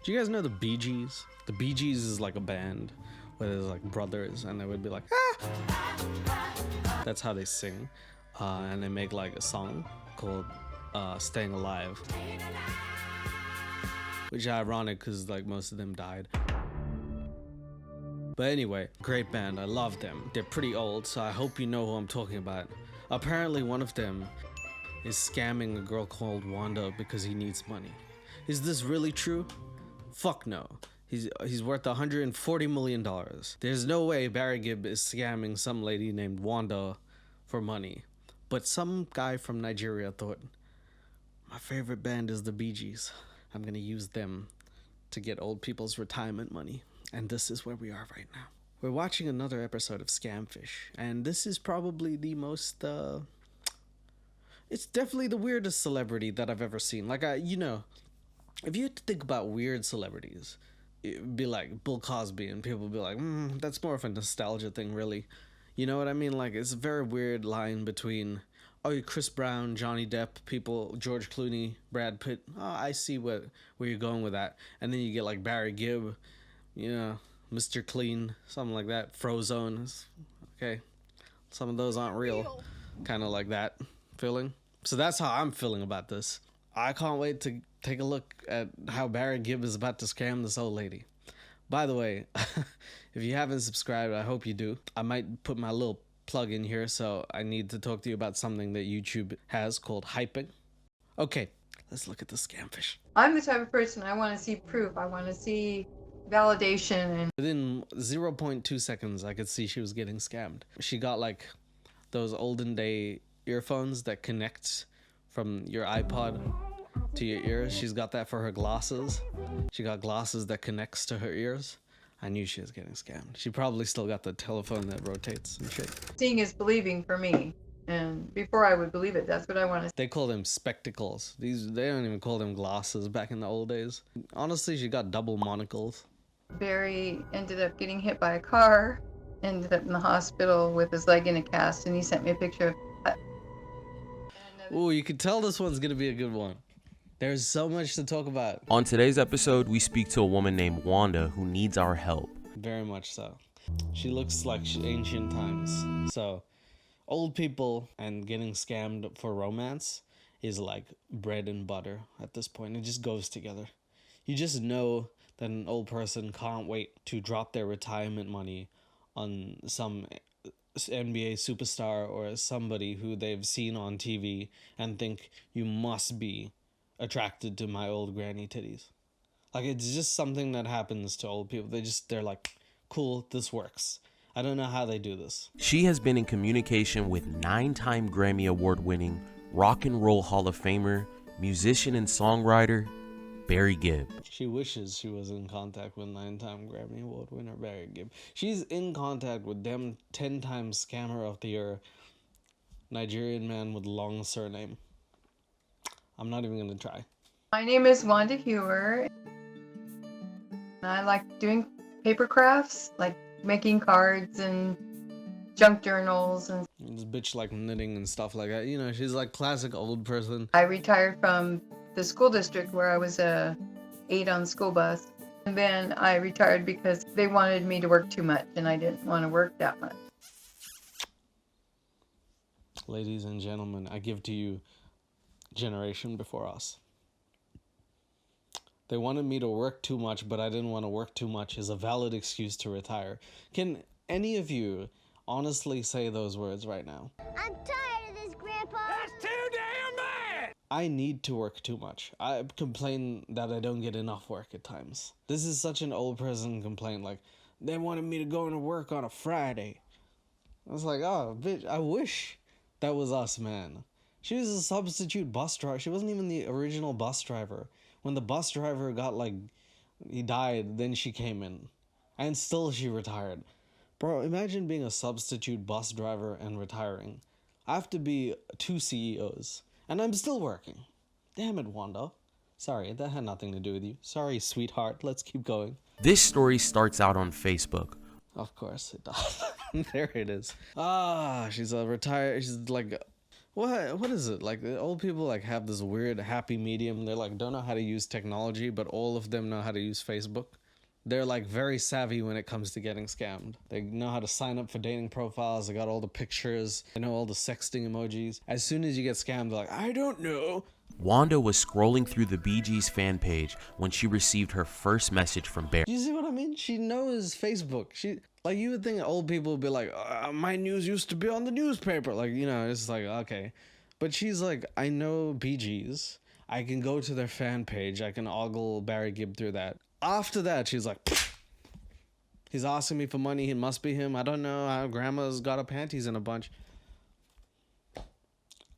Do you guys know the BeeGees? The BeeGees is like a band where there's like brothers, and they would be like, ah! That's how they sing. And they make like a song called Staying Alive. Which is ironic because like most of them died. But anyway, great band. I love them. They're pretty old, so I hope you know who I'm talking about. Apparently one of them is scamming a girl called Wanda because he needs money. Is this really true? Fuck no. He's worth $140 million. There's no way Barry Gibb is scamming some lady named Wanda for money. But some guy from Nigeria thought, my favorite band is the BeeGees. I'm gonna use them to get old people's retirement money. And this is where we are right now. We're watching another episode of Scamfish, and this is probably the most, it's definitely the weirdest celebrity that I've ever seen. Like, you know, if you had to think about weird celebrities, it'd be like Bill Cosby, and people would be like, that's more of a nostalgia thing, really. You know what I mean? Like, it's a very weird line between, oh, Chris Brown, Johnny Depp, people, George Clooney, Brad Pitt. Oh, I see where you're going with that. And then you get like Barry Gibb, you know, Mr. Clean, something like that. Frozone. Okay. Some of those aren't real. Kind of like that feeling. So that's how I'm feeling about this. I can't wait to take a look at how Barry Gibb is about to scam this old lady. By the way, if you haven't subscribed, I hope you do. I might put my little plug in here, so I need to talk to you about something that YouTube has called hyping. Okay, let's look at the Scamfish. I'm the type of person, I want to see proof. I want to see validation. And within 0.2 seconds, I could see she was getting scammed. She got like those olden day earphones that connect from your iPod to your ears. She's got that for her glasses. She got glasses that connects to her ears. I knew she was getting scammed. She probably still got the telephone that rotates and shit. Seeing is believing for me. And before I would believe it, that's what I want to see. They call them spectacles. They don't even call them glasses back in the old days. Honestly, she got double monocles. Barry ended up getting hit by a car, ended up in the hospital with his leg in a cast, and he sent me a picture of that. Ooh, you can tell this one's gonna be a good one. There's so much to talk about. On today's episode, we speak to a woman named Wanda who needs our help. Very much so. She looks like ancient times. So, old people and getting scammed for romance is like bread and butter at this point. It just goes together. You just know that an old person can't wait to drop their retirement money on some NBA superstar or somebody who they've seen on TV and think, you must be attracted to my old granny titties. Like, it's just something that happens to old people. They're like, cool, this works. I don't know how they do this. She has been in communication with 9-time Grammy Award-winning Rock and Roll Hall of Famer, musician and songwriter, Barry Gibb. She wishes she was in contact with 9-time Grammy Award winner Barry Gibb. She's in contact with them 10-time scammer of the year, Nigerian man with long surname. I'm not even gonna try. My name is Wanda Hewer. I like doing paper crafts, like making cards and junk journals. And this bitch like knitting and stuff like that. You know, she's like classic old person. I retired from the school district where I was a aide on the school bus. And then I retired because they wanted me to work too much, and I didn't want to work that much. Ladies and gentlemen, I give to you generation before us. They wanted me to work too much, but I didn't want to work too much is a valid excuse to retire. Can any of you honestly say those words right now? I'm tired of this, Grandpa. That's too damn bad! I need to work too much. I complain that I don't get enough work at times. This is such an old person complaint. Like, they wanted me to go into work on a Friday. I was like, oh, bitch, I wish that was us, man. She was a substitute bus driver. She wasn't even the original bus driver. When the bus driver got, like, he died, then she came in. And still she retired. Bro, imagine being a substitute bus driver and retiring. I have to be 2 CEOs. And I'm still working. Damn it, Wanda. Sorry, that had nothing to do with you. Sorry, sweetheart. Let's keep going. This story starts out on Facebook. Of course it does. There it is. She's like What is it? Like the old people like have this weird happy medium. They're like don't know how to use technology, but all of them know how to use Facebook. They're like very savvy when it comes to getting scammed. They know how to sign up for dating profiles. They got all the pictures. They know all the sexting emojis. As soon as you get scammed, they're like, I don't know. Wanda was scrolling through the BeeGees fan page when she received her first message from Barry. You see what I mean? She knows Facebook. Like you would think old people would be like, my news used to be on the newspaper. Like, you know, it's like, okay. But she's like, I know BeeGees. I can go to their fan page. I can ogle Barry Gibb through that. After that, she's like, he's asking me for money. It must be him. I don't know how grandma's got her panties in a bunch.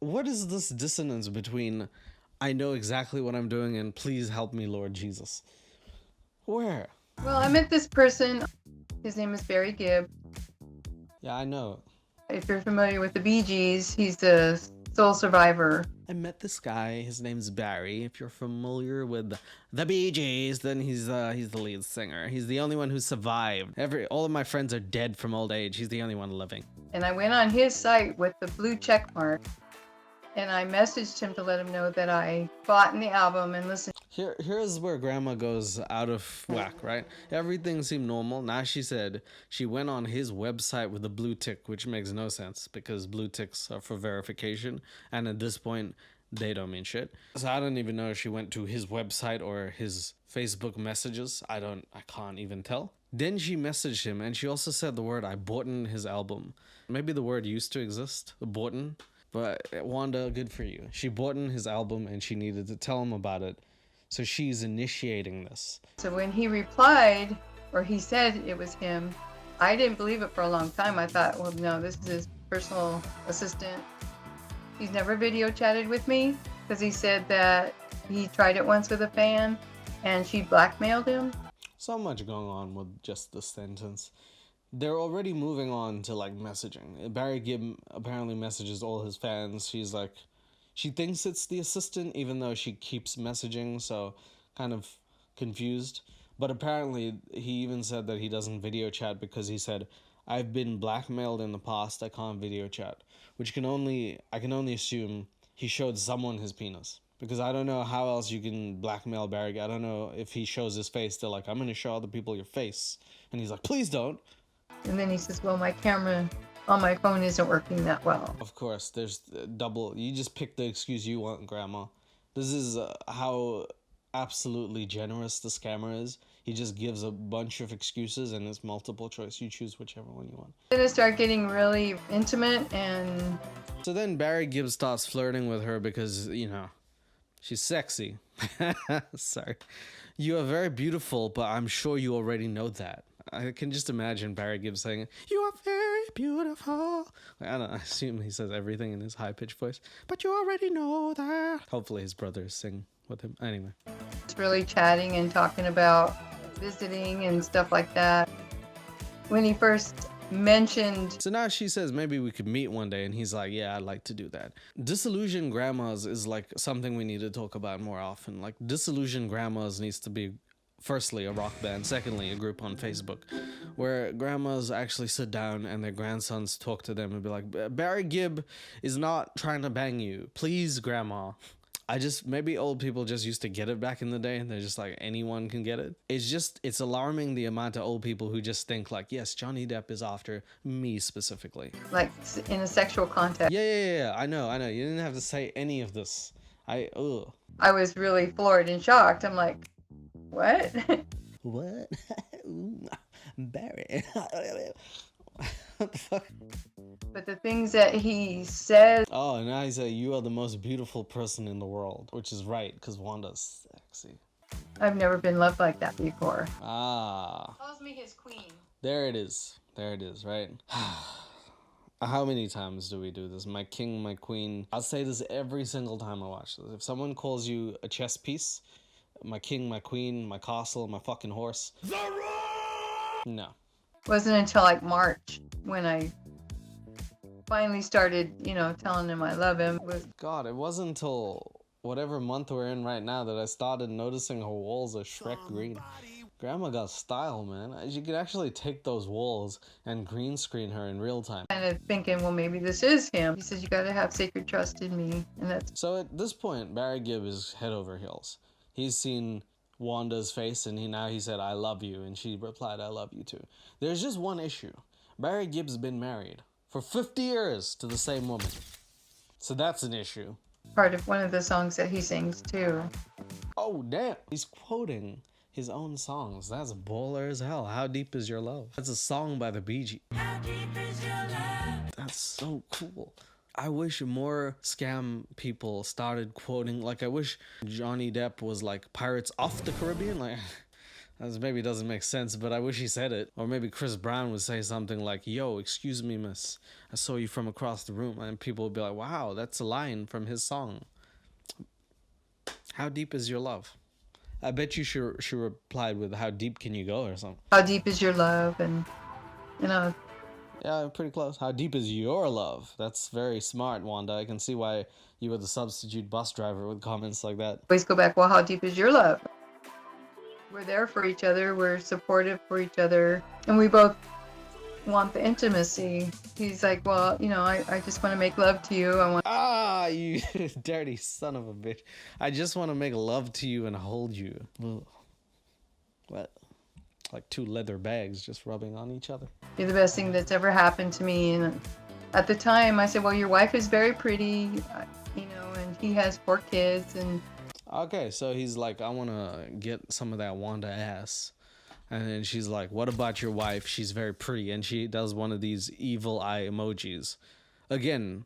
What is this dissonance between I know exactly what I'm doing and please help me, Lord Jesus? Where? Well, I met this person. His name is Barry Gibb. Yeah, I know. If you're familiar with the BeeGees, he's the sole survivor. I met this guy. His name's Barry. If you're familiar with the BeeGees, then he's the lead singer. He's the only one who survived. All of my friends are dead from old age. He's the only one living. And I went on his site with the blue check mark, and I messaged him to let him know that I bought in the album and listened. Here's where grandma goes out of whack, right? Everything seemed normal. Now she said she went on his website with a blue tick, which makes no sense because blue ticks are for verification. And at this point, they don't mean shit. So I don't even know if she went to his website or his Facebook messages. I can't even tell. Then she messaged him and she also said the word, I bought in his album. Maybe the word used to exist, bought in. But Wanda, good for you. She bought in his album and she needed to tell him about it. So she's initiating this. So when he replied, or he said it was him, I didn't believe it for a long time. I thought, well, no, this is his personal assistant. He's never video chatted with me because he said that he tried it once with a fan and she blackmailed him. So much going on with just this sentence. They're already moving on to like messaging. Barry Gibb apparently messages all his fans. She's like, she thinks it's the assistant, even though she keeps messaging, so kind of confused. But apparently, he even said that he doesn't video chat because he said, I've been blackmailed in the past, I can't video chat. Which I can only assume he showed someone his penis. Because I don't know how else you can blackmail Barry. I don't know if he shows his face, they're like, I'm going to show other people your face. And he's like, please don't. And then he says, well, my camera on my phone isn't working that well. Of course, there's double. You just pick the excuse you want, Grandma. This is how absolutely generous the scammer is. He just gives a bunch of excuses and it's multiple choice. You choose whichever one you want. Then it started getting really intimate and... So then Barry Gibb starts flirting with her because, you know, she's sexy. Sorry. You are very beautiful, but I'm sure you already know that. I can just imagine Barry Gibb saying, you are very beautiful. I don't know, I assume he says everything in his high-pitched voice, but you already know that. Hopefully his brothers sing with him. Anyway. It's really chatting and talking about visiting and stuff like that. When he first mentioned... So now she says maybe we could meet one day, and he's like, yeah, I'd like to do that. Disillusioned grandmas is like something we need to talk about more often. Like disillusioned grandmas needs to be firstly a rock band, secondly a group on Facebook where grandmas actually sit down and their grandsons talk to them and be like, Barry Gibb is not trying to bang you, please, grandma. Maybe old people just used to get it back in the day and they're just like, anyone can get it. It's alarming the amount of old people who just think like, yes, Johnny Depp is after me specifically. Like in a sexual context. Yeah, I know. You didn't have to say any of this. I was really floored and shocked. I'm like, what? What? Barry. What the fuck? But the things that he says... Oh, now he said, you are the most beautiful person in the world. Which is right, because Wanda's sexy. I've never been loved like that before. Ah. Calls me his queen. There it is, right? How many times do we do this? My king, my queen. I'll say this every single time I watch this. If someone calls you a chess piece, my king, my queen, my castle, my fucking horse. No. It wasn't until like March when I finally started, telling him I love him. God, it wasn't until whatever month we're in right now that I started noticing her walls are Shrek green. Grandma got style, man. You could actually take those walls and green screen her in real time. Kind of thinking, well, maybe this is him. He says, you got to have sacred trust in me. And that's So at this point, Barry Gibb is head over heels. He's seen Wanda's face and he said, I love you. And she replied, I love you too. There's just one issue. Barry Gibb's been married for 50 years to the same woman. So that's an issue. part of one of the songs that he sings too. Oh, damn. He's quoting his own songs. That's baller as hell. How Deep Is Your Love? That's a song by the BeeGees. How deep is your love? That's so cool. I wish more scam people started quoting, like I wish Johnny Depp was like Pirates of the Caribbean. Like, that maybe doesn't make sense, but I wish he said it. Or maybe Chris Brown would say something like, yo, excuse me, miss, I saw you from across the room. And people would be like, wow, that's a line from his song. How deep is your love? I bet you she replied with, how deep can you go or something. How deep is your love? And, you know. Yeah, pretty close. How deep is your love? That's very smart, Wanda. I can see why you were the substitute bus driver with comments like that. Always go back, well, how deep is your love? We're there for each other. We're supportive for each other. And we both want the intimacy. He's like, well, you know, I just want to make love to you. I want. Ah, you dirty son of a bitch. I just want to make love to you and hold you. Ugh. What? Like two leather bags just rubbing on each other. You're the best thing that's ever happened to me. And at the time, I said, well, your wife is very pretty, you know, and he has 4 kids. And okay, so he's like, I want to get some of that Wanda ass. And then she's like, what about your wife? She's very pretty. And she does one of these evil eye emojis. Again,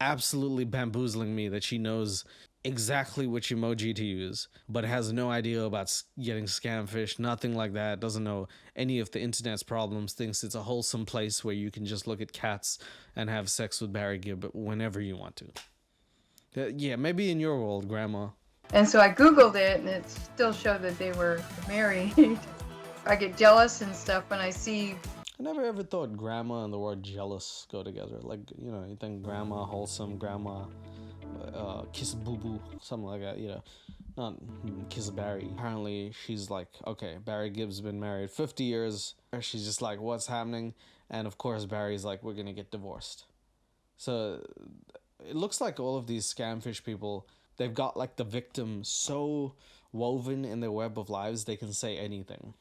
absolutely bamboozling me that she knows exactly which emoji to use, but has no idea about getting scamfish, nothing like that, doesn't know any of the internet's problems, thinks it's a wholesome place where you can just look at cats and have sex with Barry Gibb whenever you want to. Yeah, maybe in your world, Grandma. And so I Googled it, and it still showed that they were married. I get jealous and stuff when I see. I never ever thought grandma and the word jealous go together. Like, you know, you think grandma, wholesome, grandma, kiss boo boo, something like that, you know. Not kiss Barry. Apparently, she's like, okay, Barry Gibb's been married 50 years. She's just like, what's happening? And of course, Barry's like, we're gonna get divorced. So it looks like all of these scamfish people, they've got like the victim so woven in their web of lives, they can say anything.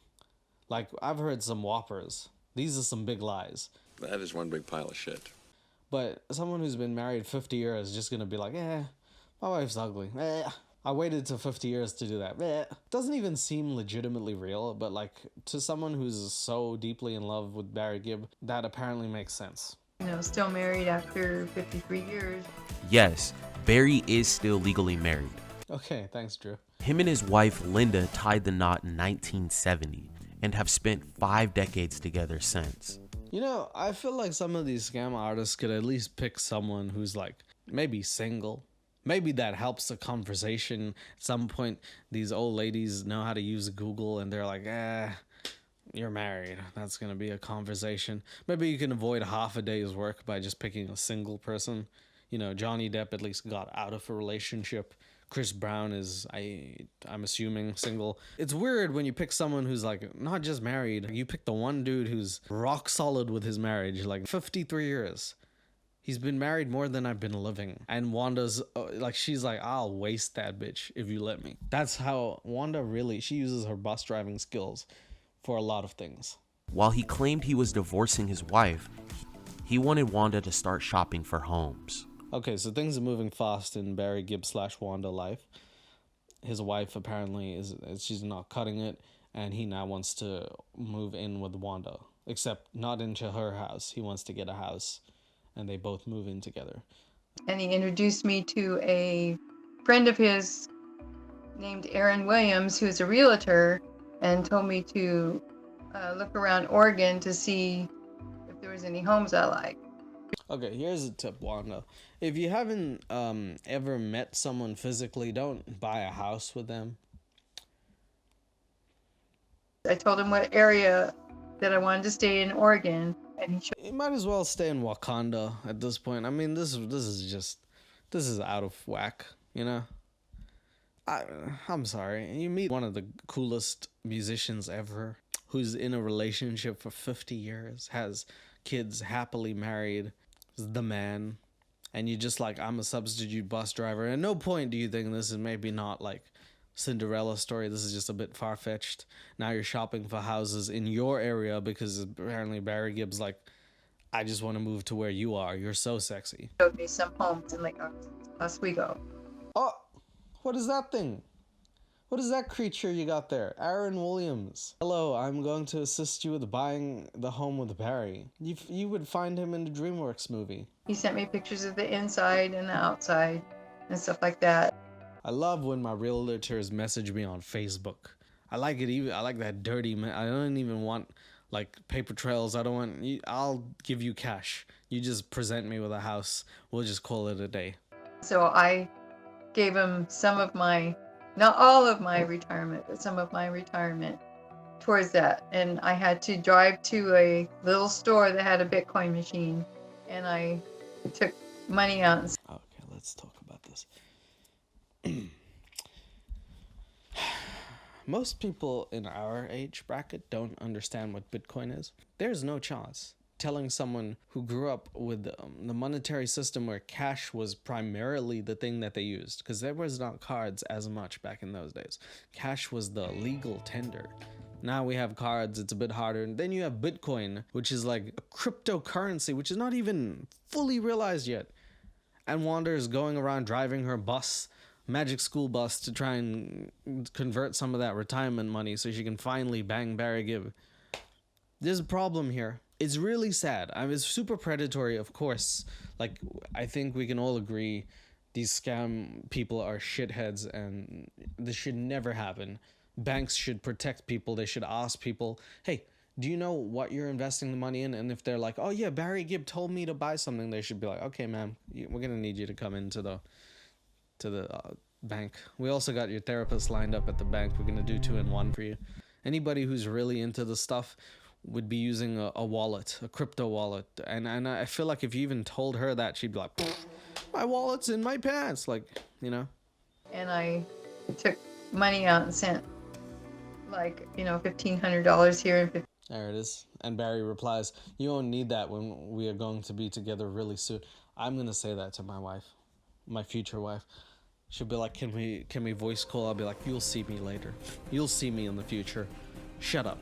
Like, I've heard some whoppers. These are some big lies. That is one big pile of shit. But someone who's been married 50 years is just going to be like, my wife's ugly. I waited till 50 years to do that. Doesn't even seem legitimately real, but like, to someone who's so deeply in love with Barry Gibb, that apparently makes sense. You know, still married after 53 years. Yes, Barry is still legally married. Okay, thanks, Drew. Him and his wife, Linda, tied the knot in 1970 and have spent 5 decades together since. You know, I feel like some of these scam artists could at least pick someone who's like, maybe single. Maybe that helps the conversation. At some point, these old ladies know how to use Google and they're like, you're married. That's going to be a conversation. Maybe you can avoid half a day's work by just picking a single person. You know, Johnny Depp at least got out of a relationship. Chris Brown is, I'm assuming, single. It's weird when you pick someone who's like not just married. You pick the one dude who's rock solid with his marriage, like 53 years. He's been married more than I've been living. And Wanda's like, she's like, I'll waste that bitch if you let me. That's how Wanda really, she uses her bus driving skills for a lot of things. While he claimed he was divorcing his wife, he wanted Wanda to start shopping for homes. Okay, so things are moving fast in Barry Gibb / Wanda life. His wife apparently she's not cutting it, and he now wants to move in with Wanda, except not into her house. He wants to get a house, and they both move in together. And he introduced me to a friend of his named Aaron Williams, who's a realtor, and told me to look around Oregon to see if there was any homes I like. Okay, here's a tip, Wanda. If you haven't ever met someone physically, don't buy a house with them. I told him what area that I wanted to stay in Oregon, and he showed. You might as well stay in Wakanda at this point. I mean, this is out of whack, you know? I, I'm sorry. You meet one of the coolest musicians ever who's in a relationship for 50 years, has kids, happily married, is the man, and you just like, I'm a substitute bus driver. At no point do you think this is maybe not like Cinderella story. This is just a bit far-fetched. Now you're shopping for houses in your area because apparently Barry Gibbs like, I just want to move to where you are. You're so sexy. Showed me some homes in Lake Oswego. Oh, what is that thing? What is that creature you got there? Aaron Williams. Hello, I'm going to assist you with buying the home with Barry. You would find him in the DreamWorks movie. He sent me pictures of the inside and the outside and stuff like that. I love when my realtors message me on Facebook. I like it even. I like that dirty man. I don't even want like paper trails. I don't want. I'll give you cash. You just present me with a house. We'll just call it a day. So I gave him some of my, not all of my retirement, but some of my retirement towards that. And I had to drive to a little store that had a Bitcoin machine, and I took money out. And Okay, let's talk about this. Most people in our age bracket don't understand what Bitcoin is. There's no chance telling someone who grew up with the monetary system where cash was primarily the thing that they used, because there was not cards as much back in those days. Cash was the legal tender. Now we have cards, it's a bit harder. And then you have Bitcoin, which is like a cryptocurrency, which is not even fully realized yet. And Wanda is going around driving her bus, magic school bus, to try and convert some of that retirement money so she can finally bang Barry Gibb. There's a problem here. It's really sad. I was super predatory, of course. Like, I think we can all agree these scam people are shitheads and this should never happen. Banks should protect people. They should ask people, hey, do you know what you're investing the money in? And if they're like, oh yeah, Barry Gibb told me to buy something, they should be like, okay, ma'am, we're gonna need you to come into the bank. We also got your therapist lined up at the bank. We're gonna do 2-in-1 for you. Anybody who's really into the stuff would be using a wallet, a crypto wallet. And I feel like if you even told her that, she'd be like, my wallet's in my pants, like, you know. and I took money out and sent like, $1,500 here and There it is. And Barry replies, you won't need that when we are going to be together really soon. I'm going to say that to my wife, my future wife. She'll be like, can we voice call? I'll be like, you'll see me later. You'll see me in the future. Shut up.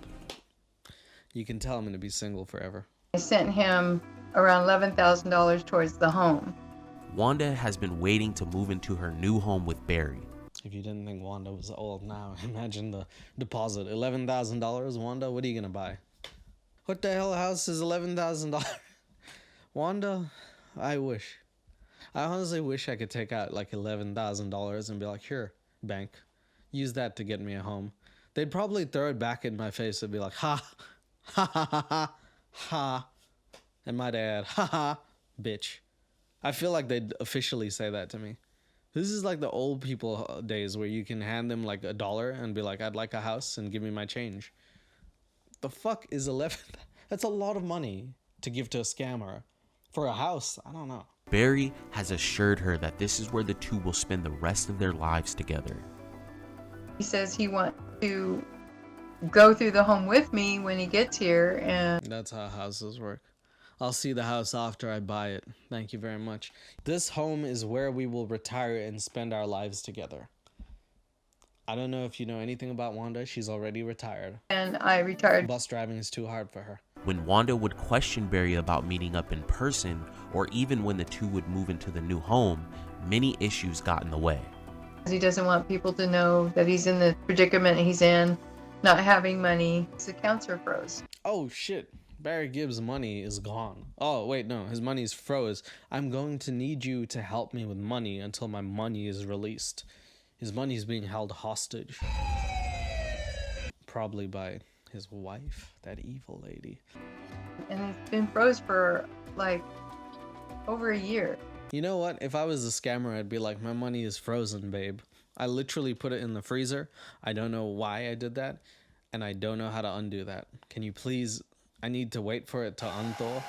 You can tell I'm going to be single forever. I sent him around $11,000 towards the home. Wanda has been waiting to move into her new home with Barry. If you didn't think Wanda was old now, imagine the deposit. $11,000, Wanda, what are you going to buy? What the hell house is $11,000? Wanda, I wish. I honestly wish I could take out like $11,000 and be like, here, bank, use that to get me a home. They'd probably throw it back in my face and be like, ha, ha, ha, ha, ha, ha. And my dad, ha, ha, bitch. I feel like they'd officially say that to me. This is like the old people days where you can hand them like $1 and be like, I'd like a house and give me my change. The fuck is 11? That's a lot of money to give to a scammer. For a house, I don't know. Barry has assured her that this is where the two will spend the rest of their lives together. He says he wants to go through the home with me when he gets here, and That's how houses work. I'll see the house after I buy it. Thank you very much. This home is where we will retire and spend our lives together. I don't know if you know anything about Wanda. She's already retired. I retired. Bus driving is too hard for her. When Wanda would question Barry about meeting up in person, or even when the two would move into the new home, many issues got in the way. He doesn't want people to know that he's in the predicament he's in, not having money. His accounts are froze. Oh shit. Barry Gibbs' money is gone. Oh, wait, no. His money's froze. I'm going to need you to help me with money until my money is released. His money is being held hostage. Probably by his wife, that evil lady. And it's been froze for like over a year. You know what? If I was a scammer, I'd be like, my money is frozen, babe. I literally put it in the freezer. I don't know why I did that. And I don't know how to undo that. Can you please... I need to wait for it to unthaw.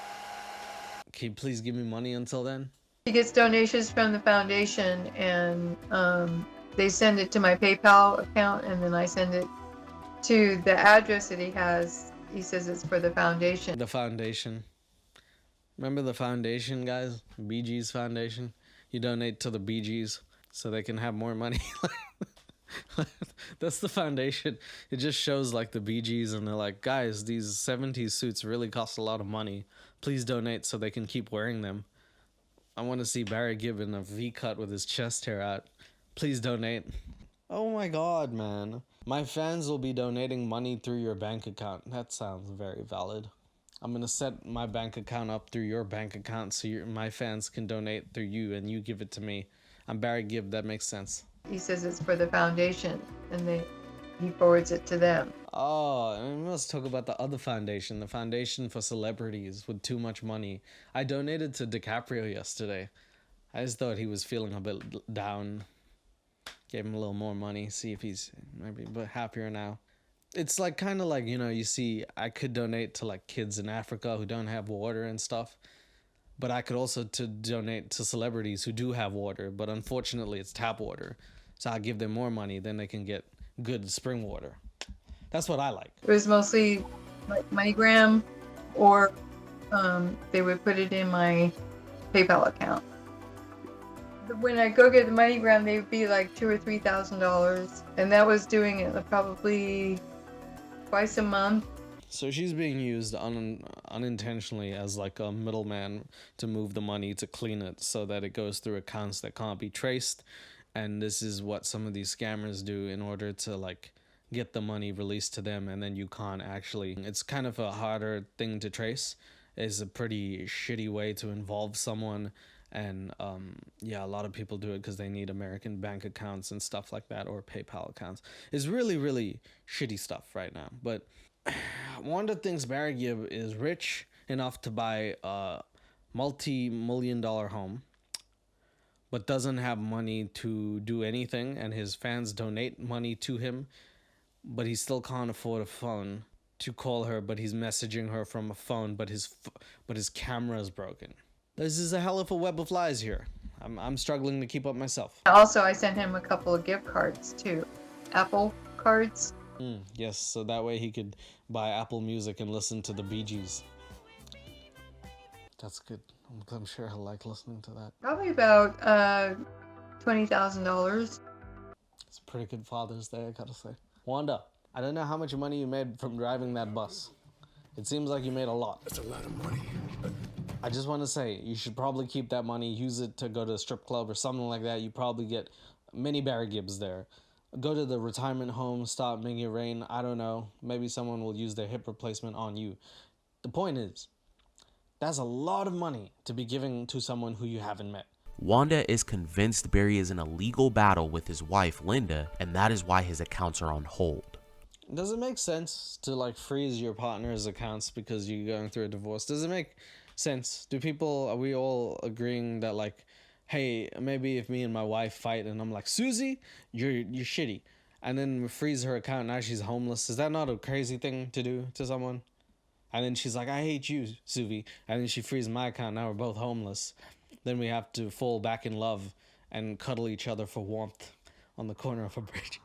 Can you please give me money until then? He gets donations from the foundation, and They send it to my PayPal account, and then I send it to the address that he has. He says it's for the foundation. The foundation. Remember the foundation, guys? BeeGees Foundation. You donate to the BeeGees so they can have more money. That's the foundation. It just shows like the BeeGees, and they're like, guys, these 70s suits really cost a lot of money. Please donate so they can keep wearing them. I want to see Barry Gibb in a V-cut with his chest hair out. Please donate. Oh my god, man. My fans will be donating money through your bank account. That sounds very valid. I'm going to set my bank account up through your bank account so my fans can donate through you and you give it to me. I'm Barry Gibb. That makes sense. He says it's for the foundation, and he forwards it to them. Oh, and we must talk about the other foundation, the foundation for celebrities with too much money. I donated to DiCaprio yesterday. I just thought he was feeling a bit down. Gave him a little more money, see if he's maybe a bit happier now. It's like kind of like, you know, you see, I could donate to like kids in Africa who don't have water and stuff. But I could also donate to celebrities who do have water, but unfortunately it's tap water. So I give them more money, then they can get good spring water. That's what I like. It was mostly like MoneyGram, or they would put it in my PayPal account. When I go get the MoneyGram, they would be like $2,000 or $3,000, and that was doing it probably twice a month. So she's being used unintentionally as like a middleman to move the money, to clean it so that it goes through accounts that can't be traced. And this is what some of these scammers do in order to like get the money released to them, and then you can't actually. It's kind of a harder thing to trace. It's a pretty shitty way to involve someone. And yeah, a lot of people do it because they need American bank accounts and stuff like that, or PayPal accounts. It's really, really shitty stuff right now. But Wanda thinks Barry Gibb is rich enough to buy a multi-million-dollar home, but doesn't have money to do anything, and his fans donate money to him, but he still can't afford a phone to call her, but he's messaging her from a phone, but his camera is broken. This is a hell of a web of lies here. I'm struggling to keep up myself. Also, I sent him a couple of gift cards too, Apple cards. Yes, so that way he could buy Apple Music and listen to the BeeGees. That's good. I'm sure he'll like listening to that. Probably about $20,000. It's a pretty good Father's Day, I gotta say. Wanda, I don't know how much money you made from driving that bus. It seems like you made a lot. That's a lot of money. I just want to say, you should probably keep that money, use it to go to a strip club or something like that. You probably get many Barry Gibbs there. Go to the retirement home, stop making it rain. I don't know. Maybe someone will use their hip replacement on you. The point is, that's a lot of money to be giving to someone who you haven't met. Wanda is convinced Barry is in a legal battle with his wife, Linda, and that is why his accounts are on hold. Does it make sense to like freeze your partner's accounts because you're going through a divorce? Does it make sense? Are we all agreeing that like, hey, maybe if me and my wife fight and I'm like, Susie, you're shitty, and then we freeze her account, now she's homeless, is that not a crazy thing to do to someone? And then she's like, I hate you, Suvi, and then she frees my account, now we're both homeless. Then we have to fall back in love and cuddle each other for warmth on the corner of a bridge.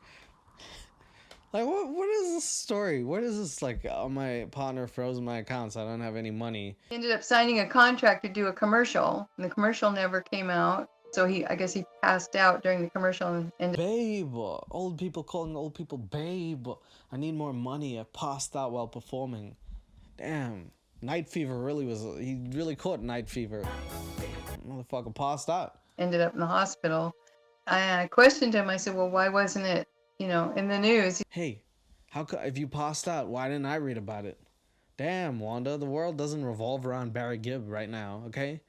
Like, what is this story? What is this, like, oh, my partner froze my accounts, I don't have any money. He ended up signing a contract to do a commercial, and the commercial never came out. So I guess he passed out during the commercial and Babe, old people calling old people babe. I need more money. I passed out while performing. Damn, night fever he really caught night fever. Motherfucker passed out. ended up in the hospital. I questioned him. I said, well, why wasn't it, in the news? Hey, if you passed out, why didn't I read about it? Damn, Wanda, the world doesn't revolve around Barry Gibb right now, okay?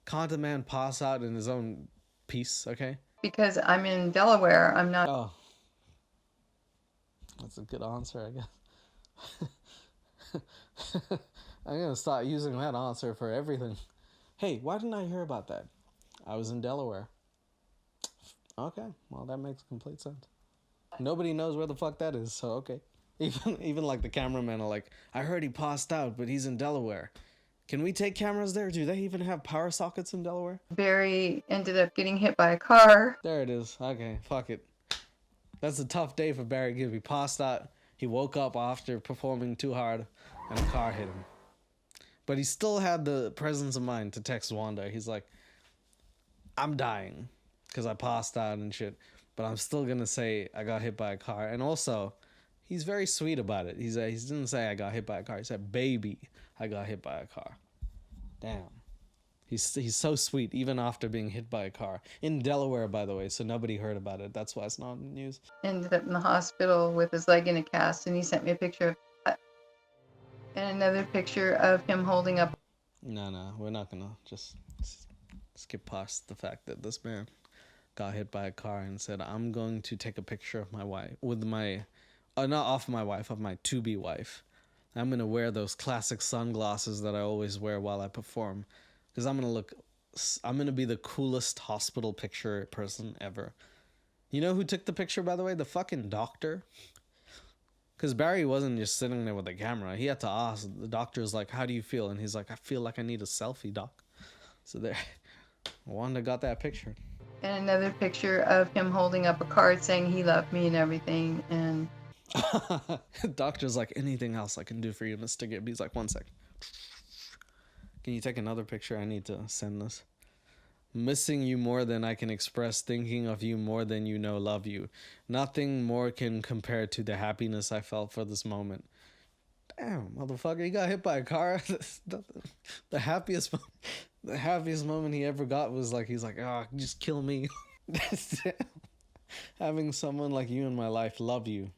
Can't a man pass out in his own peace, okay? Because I'm in Delaware. I'm not. Oh. That's a good answer, I guess. I'm gonna start using that answer for everything. Hey, why didn't I hear about that? I was in Delaware. Okay, well, that makes complete sense. Nobody knows where the fuck that is, so okay. Even like the cameramen are like, I heard he passed out, but he's in Delaware. Can we take cameras there? Do they even have power sockets in Delaware? Barry ended up getting hit by a car. There it is. Okay, fuck it. That's a tough day for Barry Gibb. He passed out. He woke up after performing too hard and a car hit him. But he still had the presence of mind to text Wanda. He's like, I'm dying because I passed out and shit. But I'm still going to say I got hit by a car. And also, he's very sweet about it. He didn't say I got hit by a car. He said, baby, I got hit by a car. Damn. He's so sweet, even after being hit by a car. In Delaware, by the way, so nobody heard about it. That's why it's not in the news. Ended up in the hospital with his leg in a cast, and he sent me a picture of that. And another picture of him holding up. No, we're not gonna just skip past the fact that this man got hit by a car and said, I'm going to take a picture of my wife, with my, not of my wife, of my to-be wife. I'm going to wear those classic sunglasses that I always wear while I perform. Because I'm going to be the coolest hospital picture person ever. You know who took the picture, by the way? The fucking doctor. Because Barry wasn't just sitting there with a camera. He had to ask. The doctor's like, how do you feel? And he's like, I feel like I need a selfie, doc. So there, Wanda got that picture. And another picture of him holding up a card saying he loved me and everything. And doctor's like, anything else I can do for you, Mr. Gibb? He's like, 1 sec. Can you take another picture? I need to send this. Missing you more than I can express, thinking of you more than you know, love you. Nothing more can compare to the happiness I felt for this moment. Damn, motherfucker, he got hit by a car. The happiest moment he ever got was like, he's like, ah, oh, just kill me. Having someone like you in my life love you.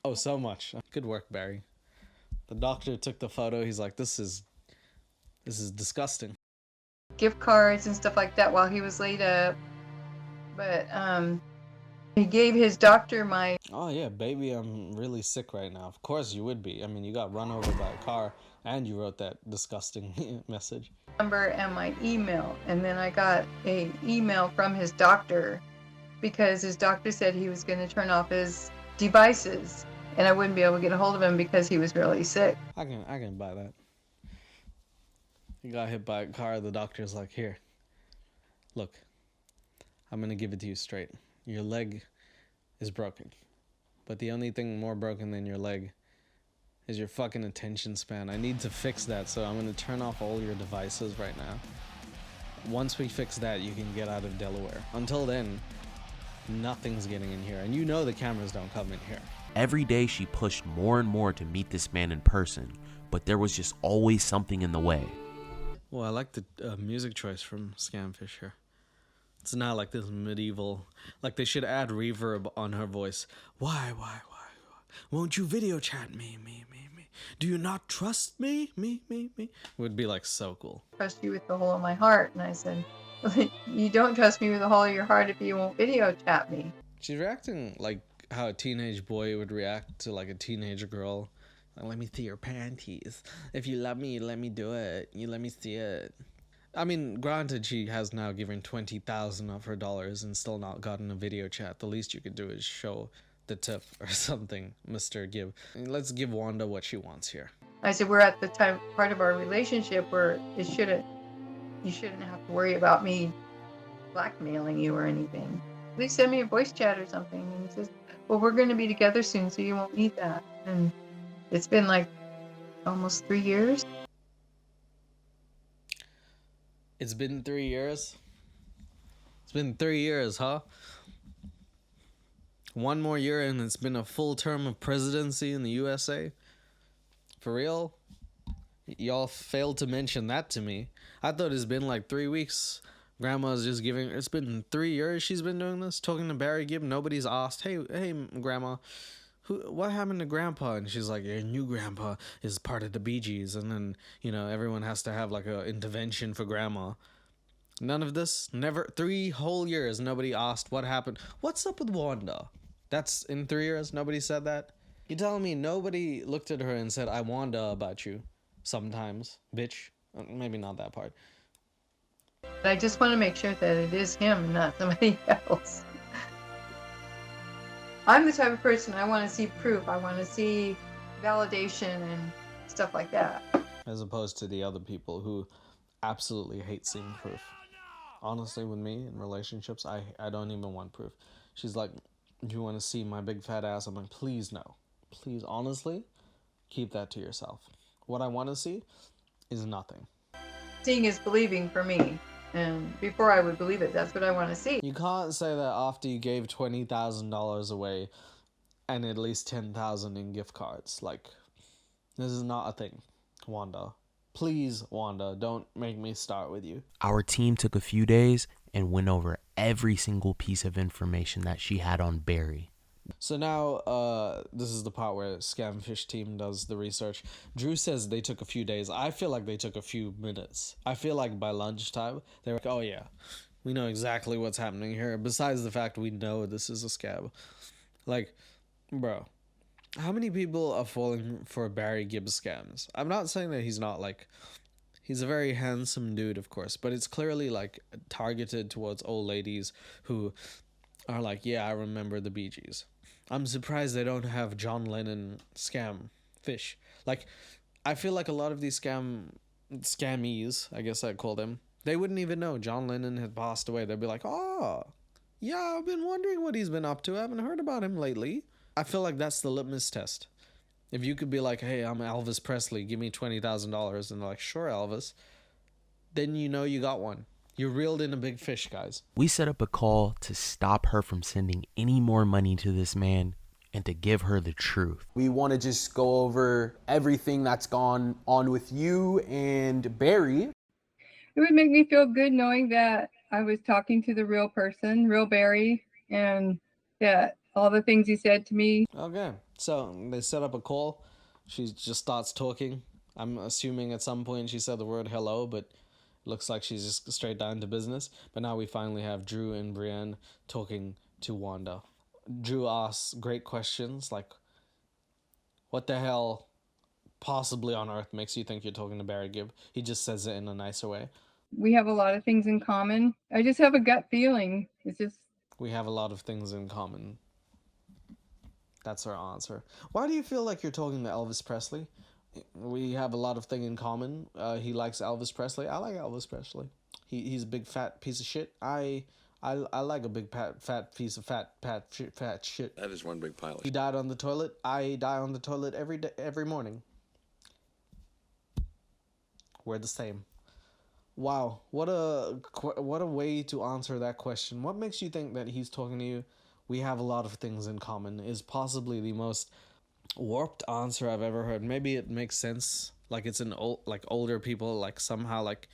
Oh, so much. Good work, Barry. The doctor took the photo. He's like, this is disgusting. Gift cards and stuff like that while he was laid up. But he gave his doctor my... Oh yeah, baby, I'm really sick right now. Of course you would be. I mean, you got run over by a car and you wrote that disgusting message. Number and my email. And then I got a email from his doctor because his doctor said he was going to turn off his devices and I wouldn't be able to get a hold of him because he was really sick. I can buy that. He got hit by a car. The doctor's like, here, look, I'm going to give it to you straight. Your leg is broken. But the only thing more broken than your leg is your fucking attention span. I need to fix that, so I'm going to turn off all your devices right now. Once we fix that, you can get out of Delaware. Until then, nothing's getting in here. And you know the cameras don't come in here. Every day she pushed more and more to meet this man in person, but there was just always something in the way. Well, I like the music choice from Scamfish here. It's not like this medieval, like they should add reverb on her voice. Why? Won't you video chat me? Do you not trust me? Me? Would be like so cool. Trust you with the whole of my heart. And I said, well, you don't trust me with the whole of your heart if you won't video chat me. She's reacting like how a teenage boy would react to like a teenage girl. Like, let me see your panties. If you love me, you let me do it. You let me see it. I mean, granted, she has now given 20,000 of her dollars and still not gotten a video chat. The least you could do is show the tip or something, Mr. Gibb. Let's give Wanda what she wants here. I said, we're at the part of our relationship where you shouldn't have to worry about me blackmailing you or anything. At least send me a voice chat or something. And he says, well, we're going to be together soon, so you won't need that. And it's been like almost 3 years. It's been 3 years? It's been 3 years, huh? 1 more year and it's been a full term of presidency in the USA? For real? Y'all failed to mention that to me. I thought it's been like 3 weeks. Grandma's just giving... It's been 3 years she's been doing this, talking to Barry Gibb. Nobody's asked, hey, Grandma, what happened to Grandpa? And she's like, your new grandpa is part of the BeeGees. And then, you know, everyone has to have like a intervention for Grandma. None of this. Never. 3 whole years. Nobody asked what happened. What's up with Wanda? That's in 3 years. Nobody said that. You telling me nobody looked at her and said, I wonder about you sometimes, bitch? Maybe not that part. I just want to make sure that it is him and not somebody else. I'm the type of person, I want to see proof. I want to see validation and stuff like that. As opposed to the other people who absolutely hate seeing proof. Honestly, with me in relationships, I don't even want proof. She's like, you want to see my big fat ass? I'm like, please no. Please, honestly, keep that to yourself. What I want to see is nothing. Seeing is believing for me. And before I would believe it, that's what I want to see. You can't say that after you gave $20,000 away and at least 10,000 in gift cards. Like, this is not a thing, Wanda. Please, Wanda, don't make me start with you. Our team took a few days and went over every single piece of information that she had on Barry. So now, this is the part where Scamfish team does the research. Drew says they took a few days. I feel like they took a few minutes. I feel like by lunchtime, they were like, oh yeah, we know exactly what's happening here. Besides the fact we know this is a scam. Like, bro, how many people are falling for Barry Gibbs scams? I'm not saying that he's not, like, he's a very handsome dude, of course, but it's clearly, like, targeted towards old ladies who are like, yeah, I remember the BeeGees. I'm surprised they don't have John Lennon scam fish. Like, I feel like a lot of these scammies, I guess I'd call them, they wouldn't even know John Lennon had passed away. They'd be like, oh, yeah, I've been wondering what he's been up to. I haven't heard about him lately. I feel like that's the litmus test. If you could be like, hey, I'm Elvis Presley, give me $20,000, and they're like, sure, Elvis, then you know you got one. You reeled in a big fish, guys. We set up a call to stop her from sending any more money to this man and to give her the truth. We want to just go over everything that's gone on with you and Barry. It would make me feel good knowing that I was talking to the real person, real Barry, and that all the things he said to me. Okay, so they set up a call. She just starts talking. I'm assuming at some point she said the word hello, but looks like she's just straight down to business. But now we finally have Drew and Brienne talking to Wanda. Drew asks great questions like, what the hell possibly on earth makes you think you're talking to Barry Gibb? He just says it in a nicer way. We have a lot of things in common. I just have a gut feeling. It's just... We have a lot of things in common. That's her answer. Why do you feel like you're talking to Elvis Presley? We have a lot of things in common. He likes Elvis Presley. I like Elvis Presley. He's a big fat piece of shit. I like a big fat piece of fat shit. That is one big pile of He shit. died on the toilet. I die on the toilet every morning. We're the same. Wow, what a way to answer that question. What makes you think that he's talking to you? We have a lot of things in common is possibly the most warped answer I've ever heard. Maybe it makes sense, like it's an old, like older people, like somehow, like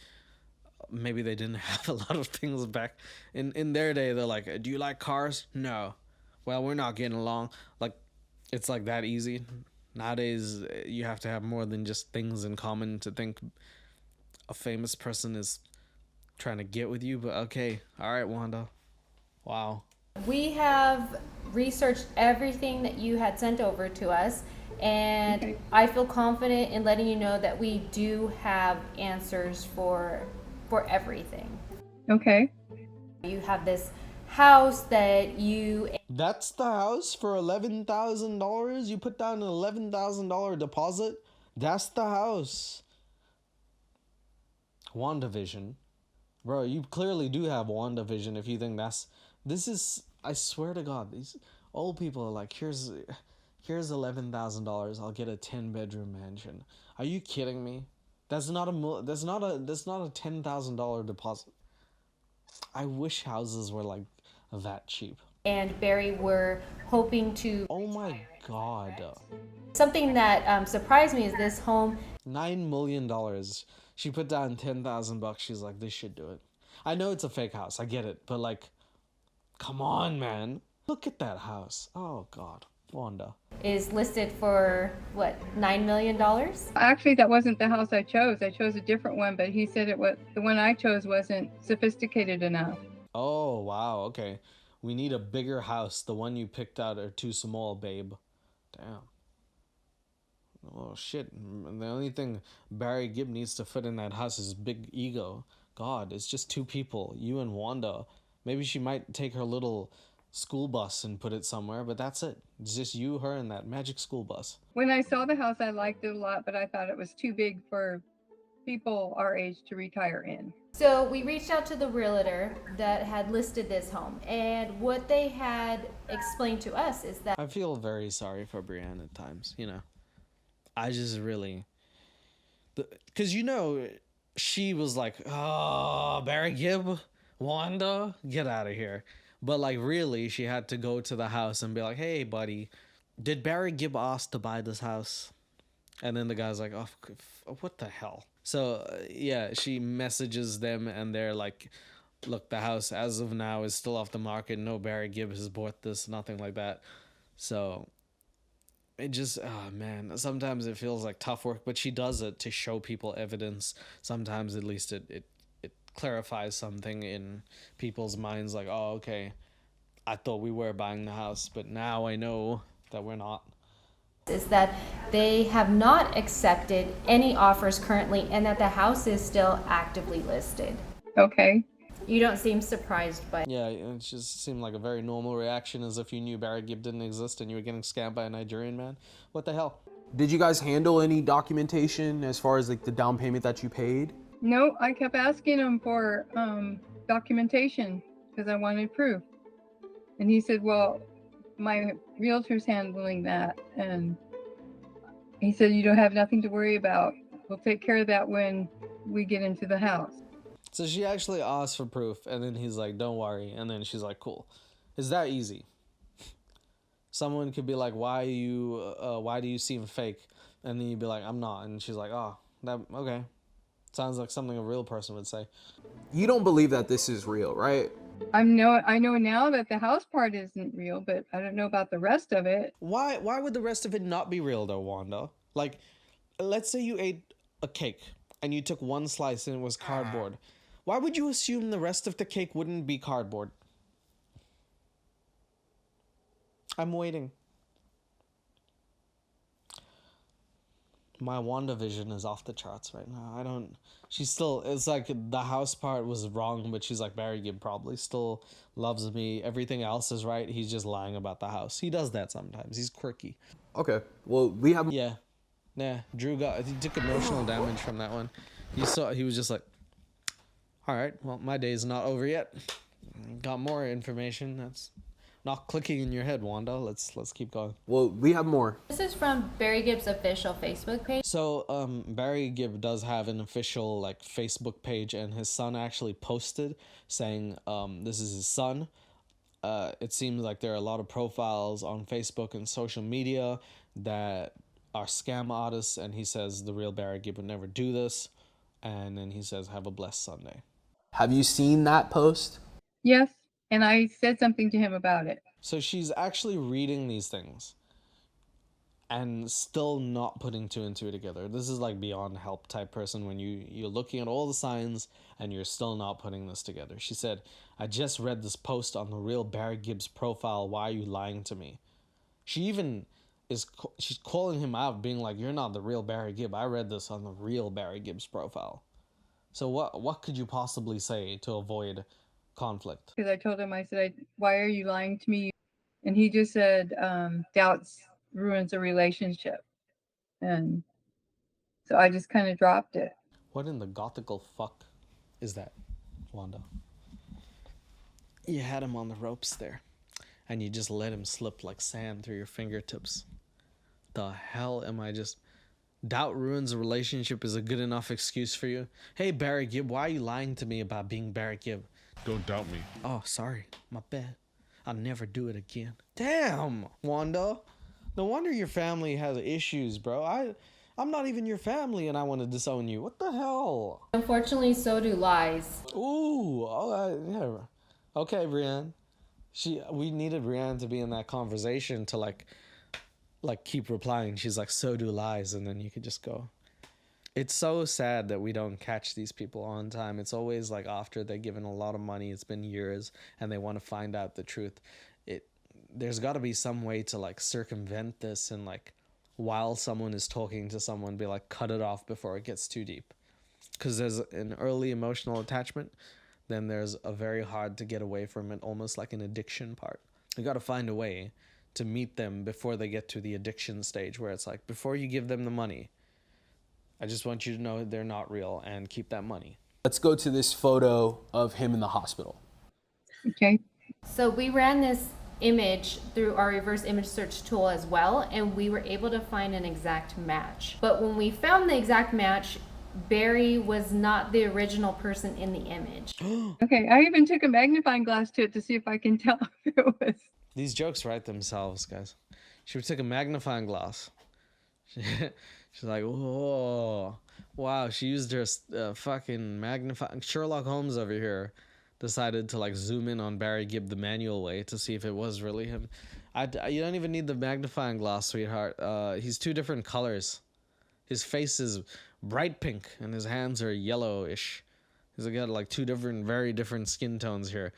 maybe they didn't have a lot of things back in their day. They're like, do you like cars? No. Well, we're not getting along. Like, it's like that easy. Nowadays you have to have more than just things in common to think a famous person is trying to get with you. But okay, all right, Wanda. Wow. We have researched everything that you had sent over to us, and Okay. I feel confident in letting you know that we do have answers for everything. Okay. You have this house that you... That's the house for $11,000? You put down an $11,000 deposit? That's the house. WandaVision. Bro, you clearly do have WandaVision if you think that's... This is... I swear to God, these old people are like, here's $11,000. I'll get a 10-bedroom mansion. Are you kidding me? That's not a $10,000 deposit. I wish houses were like that cheap. and Barry were hoping to... Oh my God. Something that surprised me is this home... $9 million. She put down $10,000. She's like, this should do it. I know it's a fake house. I get it. But like, come on, man. Look at that house. Oh God. Wanda. is listed for, what, $9 million? Actually, that wasn't the house I chose. I chose a different one, but he said the one I chose wasn't sophisticated enough. Oh, wow. Okay. We need a bigger house. The one you picked out are too small, babe. Damn. Oh, shit. The only thing Barry Gibb needs to fit in that house is big ego. God, it's just two people. You and Wanda. Maybe she might take her little school bus and put it somewhere, but that's it. It's just you, her, and that magic school bus. When I saw the house, I liked it a lot, but I thought it was too big for people our age to retire in. So we reached out to the realtor that had listed this home, and what they had explained to us is that I feel very sorry for Brienne at times, you know. I just really, because she was like, oh, Barry Gibb, Wanda, get out of here. But like, really, she had to go to the house and be like, hey, buddy, did Barry Gibb ask to buy this house? And then the guy's like, oh, what the hell? So yeah, she messages them and they're like, look, the house as of now is still off the market. No Barry Gibb has bought this, nothing like that. So it just, oh man, sometimes it feels like tough work, but she does it to show people evidence. Sometimes at least it clarifies something in people's minds, like, oh, okay, I thought we were buying the house, but now I know that we're not. is that they have not accepted any offers currently, and that the house is still actively listed. Okay. You don't seem surprised by Yeah, it just seemed like a very normal reaction, as if you knew Barry Gibb didn't exist and you were getting scammed by a Nigerian man. What the hell? Did you guys handle any documentation as far as like the down payment that you paid? No, I kept asking him for documentation because I wanted proof. And he said, well, my realtor's handling that. And he said, you don't have nothing to worry about. We'll take care of that when we get into the house. So she actually asked for proof, and then he's like, don't worry. And then she's like, cool. It's that easy. Someone could be like, why do you seem fake? And then you'd be like, I'm not. And she's like, oh, okay. Sounds like something a real person would say. You don't believe that this is real, right? I know now that the house part isn't real, but I don't know about the rest of it. Why would the rest of it not be real though, Wanda? Like, let's say you ate a cake and you took one slice and it was cardboard. Why would you assume the rest of the cake wouldn't be cardboard? I'm waiting. My WandaVision is off the charts right now. It's like the house part was wrong, but she's like, Barry Gibb probably still loves me. Everything else is right. He's just lying about the house. He does that sometimes. He's quirky. Okay. Well, we have... Yeah. Drew he took emotional damage from that one. You saw, he was just like, all right, well, my day's not over yet. Got more information. That's not clicking in your head, Wanda. Let's keep going. Well, we have more. this. Is from Barry Gibb's official Facebook page. So, Barry Gibb does have an official like Facebook page, and his son actually posted saying, this is his son. It seems like there are a lot of profiles on Facebook and social media that are scam artists, and he says the real Barry Gibb would never do this. And then he says, have a blessed Sunday. Have you seen that post? Yes. And I said something to him about it. So she's actually reading these things and still not putting two and two together. This is like beyond help type person when you're looking at all the signs and you're still not putting this together. She said, I just read this post on the real Barry Gibb's profile. Why are you lying to me? She even she's calling him out, being like, you're not the real Barry Gibb. I read this on the real Barry Gibb's profile. So what could you possibly say to avoid conflict? Because I told him, I said, why are you lying to me? And he just said, doubts ruins a relationship. And so I just kind of dropped it. What in the gothical fuck is that, Wanda? You had him on the ropes there, and you just let him slip like sand through your fingertips. The hell am I just... Doubt ruins a relationship is a good enough excuse for you? Hey, Barry Gibb, why are you lying to me about being Barry Gibb? Don't doubt me. Oh, sorry. My bad. I'll never do it again. Damn, Wanda. No wonder your family has issues, bro. I'm not even your family and I want to disown you. What the hell? Unfortunately, so do lies. Ooh, yeah. Okay, Brienne. We needed Brienne to be in that conversation to like keep replying. She's like, so do lies, and then you could just go. It's so sad that we don't catch these people on time. It's always like after they're given a lot of money, it's been years, and they want to find out the truth. There's got to be some way to like circumvent this, and like while someone is talking to someone, be like, cut it off before it gets too deep. Because there's an early emotional attachment, then there's a very hard to get away from it, almost like an addiction part. You got to find a way to meet them before they get to the addiction stage, where it's like, before you give them the money, I just want you to know they're not real and keep that money. Let's go to this photo of him in the hospital. Okay. So we ran this image through our reverse image search tool as well, and we were able to find an exact match. But when we found the exact match, Barry was not the original person in the image. Okay, I even took a magnifying glass to it to see if I can tell if it was. These jokes write themselves, guys. She took a magnifying glass. She's like, whoa, wow. She used her fucking magnifying. Sherlock Holmes over here decided to like zoom in on Barry Gibb the manual way to see if it was really him. You don't even need the magnifying glass, sweetheart. He's two different colors. His face is bright pink and his hands are yellowish. He's got like two different, very different skin tones here.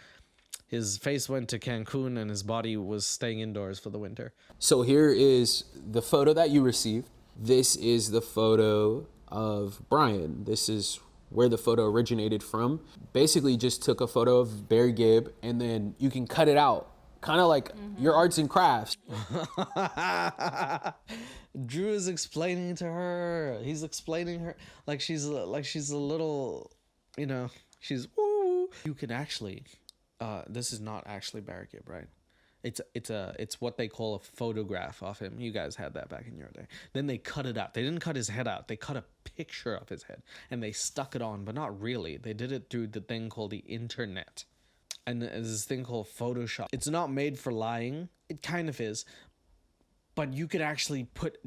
His face went to Cancun and his body was staying indoors for the winter. So here is the photo that you received. This is the photo of Brian. This is where the photo originated from. Basically just took a photo of Barry Gibb and then you can cut it out. Kind of like your arts and crafts. Drew is explaining to her. He's explaining her like she's a little, you know, she's woo. You can actually, this is not actually Barry Gibb, right? It's what they call a photograph of him. You guys had that back in your day. Then they cut it out. They didn't cut his head out. They cut a picture of his head and they stuck it on, but not really. They did it through the thing called the internet. And there's this thing called Photoshop. It's not made for lying. It kind of is. But you could actually put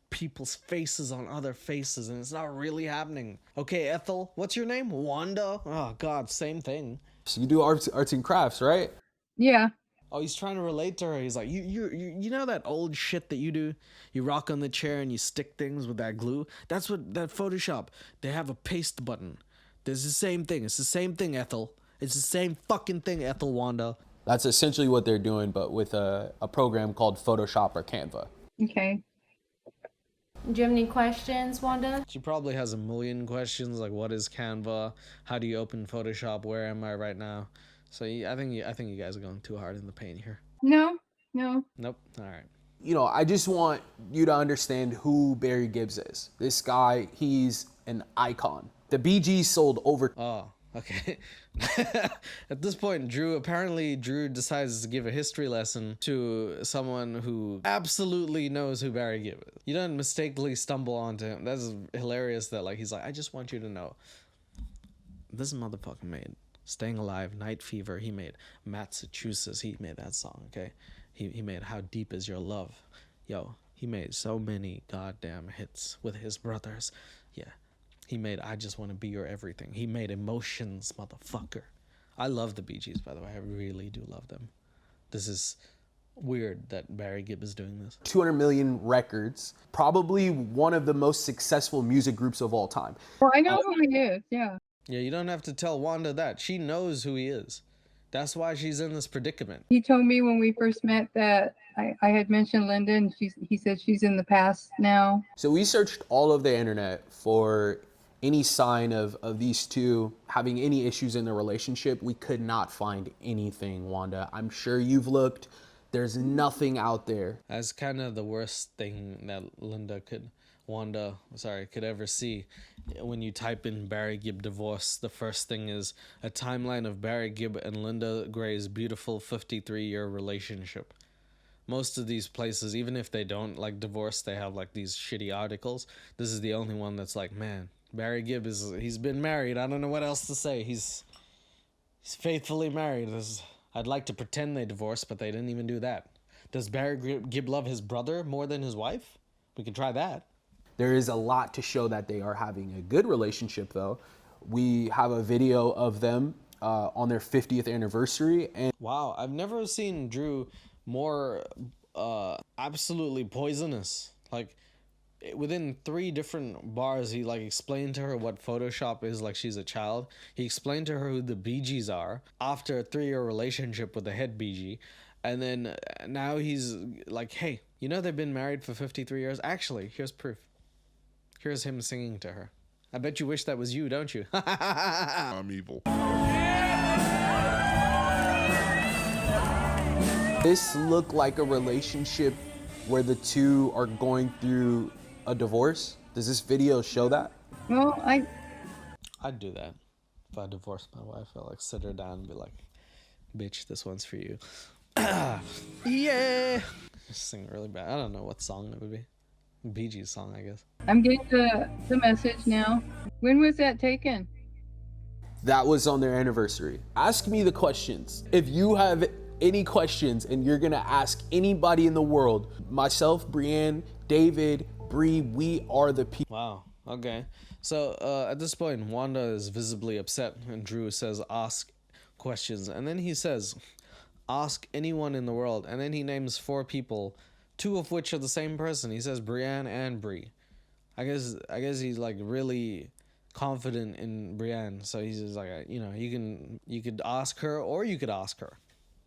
people's faces on other faces and it's not really happening. Okay, Ethel, what's your name? Wanda? Oh, God, same thing. So you do arts and crafts, right? Yeah. Oh, he's trying to relate to her. He's like, you know that old shit that you do? You rock on the chair and you stick things with that glue? That's what, that Photoshop, they have a paste button. There's the same thing. It's the same thing, Ethel. It's the same fucking thing, Ethel Wanda. That's essentially what they're doing, but with a program called Photoshop or Canva. Okay. Do you have any questions, Wanda? She probably has a million questions like, what is Canva? How do you open Photoshop? Where am I right now? So I think you guys are going too hard in the paint here. No. Nope. All right. You know, I just want you to understand who Barry Gibbs is. This guy, he's an icon. The BeeGees sold over... Oh, okay. At this point, Drew decides to give a history lesson to someone who absolutely knows who Barry Gibb is. You don't mistakenly stumble onto him. That's hilarious that like he's like, I just want you to know. This motherfucker made Staying Alive, Night Fever. He made Massachusetts. He made that song, okay? He made How Deep Is Your Love. Yo, he made so many goddamn hits with his brothers. Yeah. He made I Just Want to Be Your Everything. He made Emotions, motherfucker. I love the BeeGees, by the way. I really do love them. This is weird that Barry Gibb is doing this. 200 million records. Probably one of the most successful music groups of all time. Well, I know who he is, yeah. Yeah, you don't have to tell Wanda that. She knows who he is. That's why she's in this predicament. He told me when we first met that I had mentioned Linda, and he said she's in the past now. So we searched all of the internet for any sign of these two having any issues in their relationship. We could not find anything, Wanda. I'm sure you've looked. There's nothing out there. That's kind of the worst thing that Wanda could ever see. When you type in Barry Gibb divorce, the first thing is a timeline of Barry Gibb and Linda Gray's beautiful 53-year relationship. Most of these places, even if they don't like divorce, they have like these shitty articles. This is the only one that's like, man, Barry Gibb he's been married. I don't know what else to say. He's faithfully married. I'd like to pretend they divorced, but they didn't even do that. Does Barry Gibb love his brother more than his wife? We could try that. There is a lot to show that they are having a good relationship, though. We have a video of them on their 50th anniversary. And wow, I've never seen Drew more absolutely poisonous. Like, within 3 different bars, he like explained to her what Photoshop is, like she's a child. He explained to her who the BeeGees are after a 3-year relationship with the head BeeGee. And then now he's like, hey, you know they've been married for 53 years? Actually, here's proof. Here's him singing to her. I bet you wish that was you, don't you? I'm evil. this looked like a relationship where the two are going through a divorce. Does this video show that? Well, I'd do that. If I divorced my wife, I'd like sit her down and be like, bitch, this one's for you. Yeah. Just sing really bad. I don't know what song it would be. BeeGees song, I guess. I'm getting the message now. When was that taken? That was on their anniversary. Ask me the questions. If you have any questions and you're gonna ask anybody in the world, myself, Brienne, David, Bree, we are the people. Wow. Okay. So at this point, Wanda is visibly upset, and Drew says, ask questions. And then he says, ask anyone in the world. And then he names 4 people, 2 of which are the same person. He says Brienne and Bree. I guess he's like really confident in Brienne. So he's just like, you know, you could ask her or you could ask her.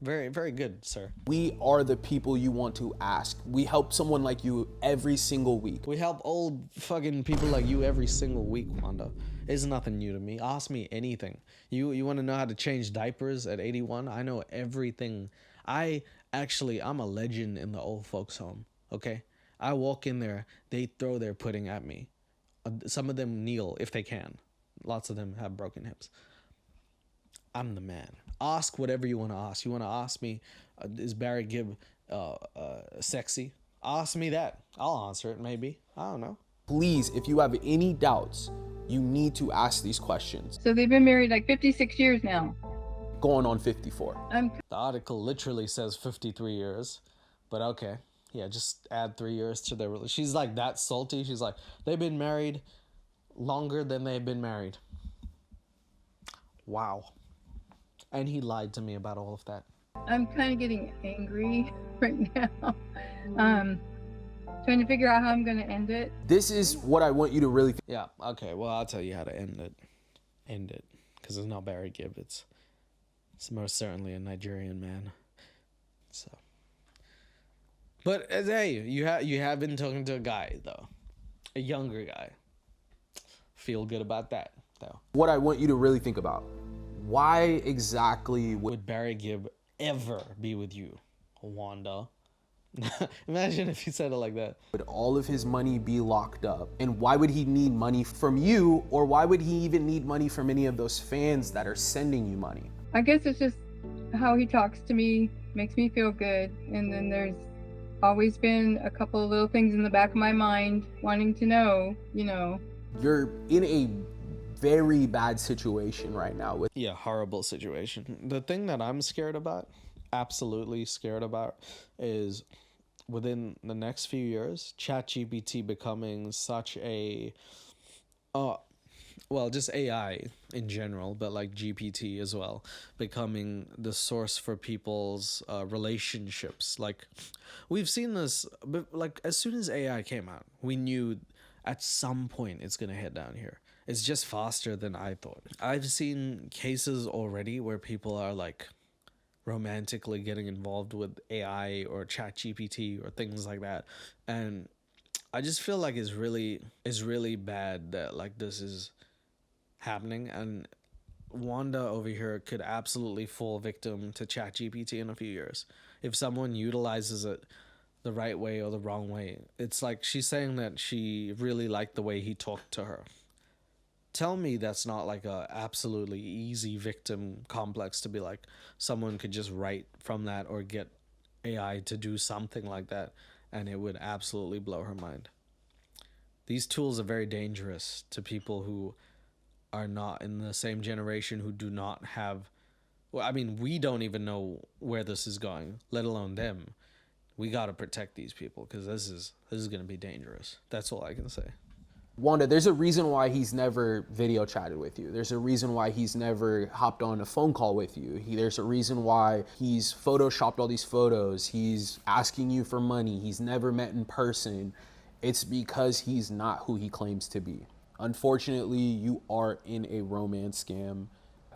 Very, very good, sir. We are the people you want to ask. We help someone like you every single week. We help old fucking people like you every single week, Wanda. It's nothing new to me. Ask me anything. You want to know how to change diapers at 81? I know everything. I'm a legend in the old folks home, okay? I walk in there, they throw their pudding at me. Some of them kneel if they can. Lots of them have broken hips. I'm the man. Ask whatever you want to ask. You want to ask me, is Barry Gibb sexy? Ask me that. I'll answer it, maybe. I don't know. Please, if you have any doubts, you need to ask these questions. So they've been married like 56 years now. Going on 54. The article literally says 53 years, but okay. Yeah, just add 3 years to their relationship. She's like that salty. She's like, they've been married longer than they've been married. Wow. And he lied to me about all of that. I'm kind of getting angry right now. Trying to figure out how I'm going to end it. This is what I want you to really Yeah, okay. Well, I'll tell you how to end it. End it. Because it's not Barry Gibb. It's most certainly a Nigerian man. So. But hey, you have been talking to a guy, though. A younger guy. Feel good about that, though. What I want you to really think about. Why exactly would Barry Gibb ever be with you, Wanda? Imagine if he said it like that. Would all of his money be locked up? And why would he need money from you? Or why would he even need money from any of those fans that are sending you money? I guess it's just how he talks to me, makes me feel good. And then there's always been a couple of little things in the back of my mind wanting to know, you know. You're in a very bad situation right now with horrible situation. The thing that I'm scared about, absolutely scared about, is within the next few years, ChatGPT becoming such a just AI in general, but like GPT as well, becoming the source for people's relationships. Like, we've seen this, but like as soon as AI came out, we knew at some point it's gonna head down here. It's just faster than I thought. I've seen cases already where people are like romantically getting involved with AI or ChatGPT or things like that. And I just feel like it's really bad that like this is happening. And Wanda over here could absolutely fall victim to ChatGPT in a few years. If someone utilizes it the right way or the wrong way. It's like she's saying that she really liked the way he talked to her. Tell me that's not like a absolutely easy victim complex to be like someone could just write from that or get AI to do something like that and it would absolutely blow her mind. These tools are very dangerous to people who are not in the same generation, who do not have, well, I mean, we don't even know where this is going, let alone them. We got to protect these people because this is going to be dangerous. That's all I can say. Wanda, there's a reason why he's never video chatted with you. There's a reason why he's never hopped on a phone call with you. There's a reason why he's photoshopped all these photos. He's asking you for money. He's never met in person. It's because he's not who he claims to be. Unfortunately, you are in a romance scam.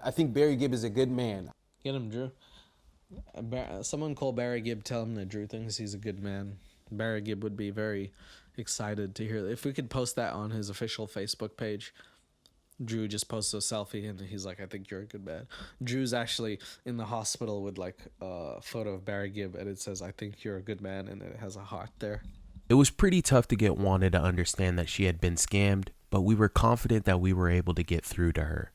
I think Barry Gibb is a good man. Get him, Drew. Someone call Barry Gibb, tell him that Drew thinks he's a good man. Barry Gibb would be very excited to hear that. If we could post that on his official Facebook page. Drew just posts a selfie and he's like, I think you're a good man. Drew's actually in the hospital with like a photo of Barry Gibb and it says, I think you're a good man, and it has a heart there. It was pretty tough to get Wanda to understand that she had been scammed, but we were confident that we were able to get through to her.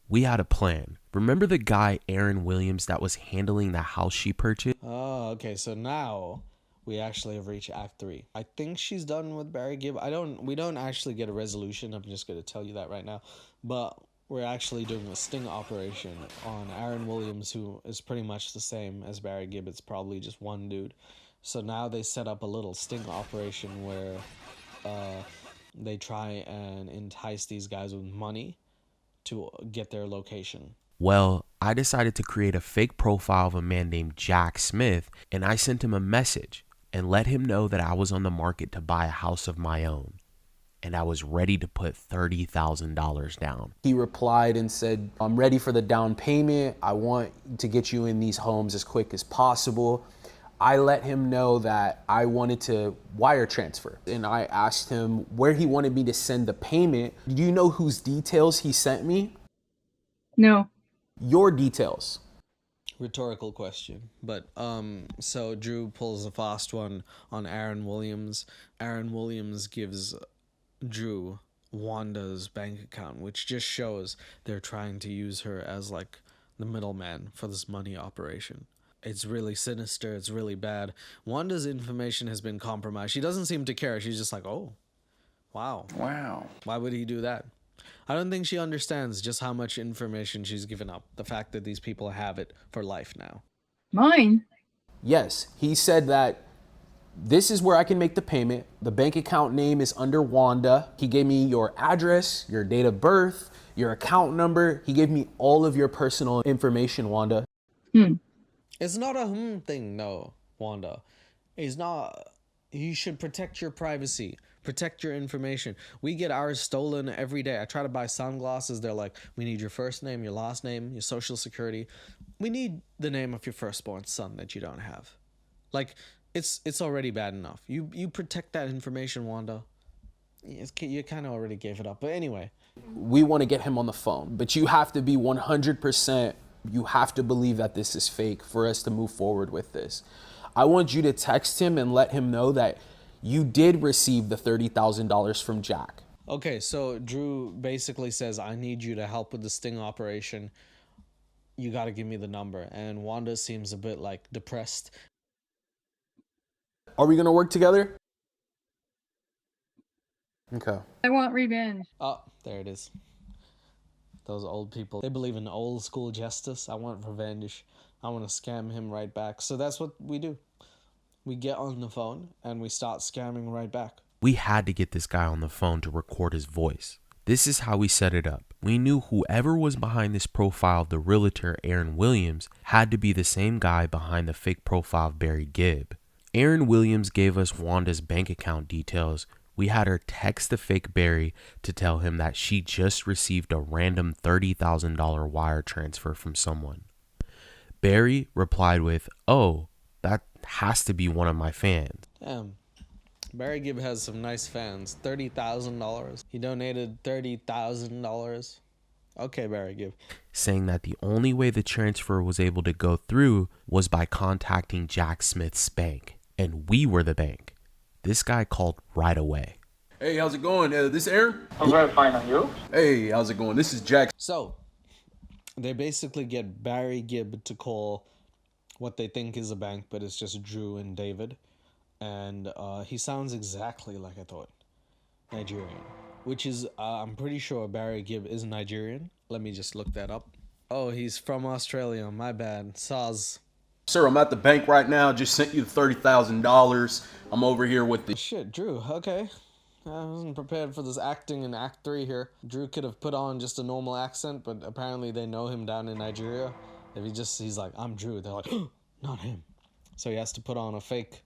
We had a plan. Remember the guy Aaron Williams that was handling the house she purchased? Oh, okay. So now we actually have reached Act 3. I think she's done with Barry Gibb. We don't actually get a resolution. I'm just going to tell you that right now. But we're actually doing a sting operation on Aaron Williams, who is pretty much the same as Barry Gibb. It's probably just one dude. So now they set up a little sting operation where they try and entice these guys with money to get their location. Well, I decided to create a fake profile of a man named Jack Smith, and I sent him a message and let him know that I was on the market to buy a house of my own, and I was ready to put $30,000 down. He replied and said, I'm ready for the down payment. I want to get you in these homes as quick as possible. I let him know that I wanted to wire transfer, and I asked him where he wanted me to send the payment. Do you know whose details he sent me? No. Your details. Rhetorical question. But so Drew pulls a fast one on Aaron Williams. Aaron Williams gives Drew Wanda's bank account, which just shows they're trying to use her as like the middleman for this money operation. It's really sinister. It's really bad. Wanda's information has been compromised. She doesn't seem to care. She's just like, oh, wow. Why would he do that? I don't think she understands just how much information she's given up. The fact that these people have it for life now. Mine? Yes, he said that this is where I can make the payment. The bank account name is under Wanda. He gave me your address, your date of birth, your account number. He gave me all of your personal information, Wanda. It's not a thing, no, Wanda. It's not. You should protect your privacy. Protect your information. We get ours stolen every day. I try to buy sunglasses. They're like, we need your first name, your last name, your social security. We need the name of your firstborn son that you don't have. Like, it's already bad enough. You protect that information, Wanda. You kind of already gave it up. But anyway. We want to get him on the phone, but you have to be 100%. You have to believe that this is fake for us to move forward with this. I want you to text him and let him know that you did receive the $30,000 from Jack. Okay, so Drew basically says, I need you to help with the sting operation. You got to give me the number. And Wanda seems a bit like depressed. Are we going to work together? Okay. I want revenge. Oh, there it is. Those old people, they believe in old school justice. I want revenge. I want to scam him right back. So that's what we do. We get on the phone and we start scamming right back. We had to get this guy on the phone to record his voice. This is how we set it up. We knew whoever was behind this profile of the realtor Aaron Williams had to be the same guy behind the fake profile of Barry Gibb. Aaron Williams gave us Wanda's bank account details. We had her text the fake Barry to tell him that she just received a random $30,000 wire transfer from someone. Barry replied with, oh, that has to be one of my fans. Damn. Barry Gibb has some nice fans. $30,000. He donated $30,000. Okay, Barry Gibb. Saying that the only way the transfer was able to go through was by contacting Jack Smith's bank. And we were the bank. This guy called right away. Hey, how's it going? This Aaron? I'm very fine, and you? Hey, how's it going? This is Jack. So, they basically get Barry Gibb to call what they think is a bank, but it's just Drew and David. And he sounds exactly like I thought. Nigerian. Which is, I'm pretty sure Barry Gibb is Nigerian. Let me just look that up. Oh, he's from Australia. My bad. Saz. Sir, I'm at the bank right now. Just sent you the $30,000. I'm over here with the... Shit, Drew. Okay. I wasn't prepared for this acting in Act 3 here. Drew could have put on just a normal accent, but apparently they know him down in Nigeria. If he's like, I'm Drew, they're like, oh, not him. So he has to put on a fake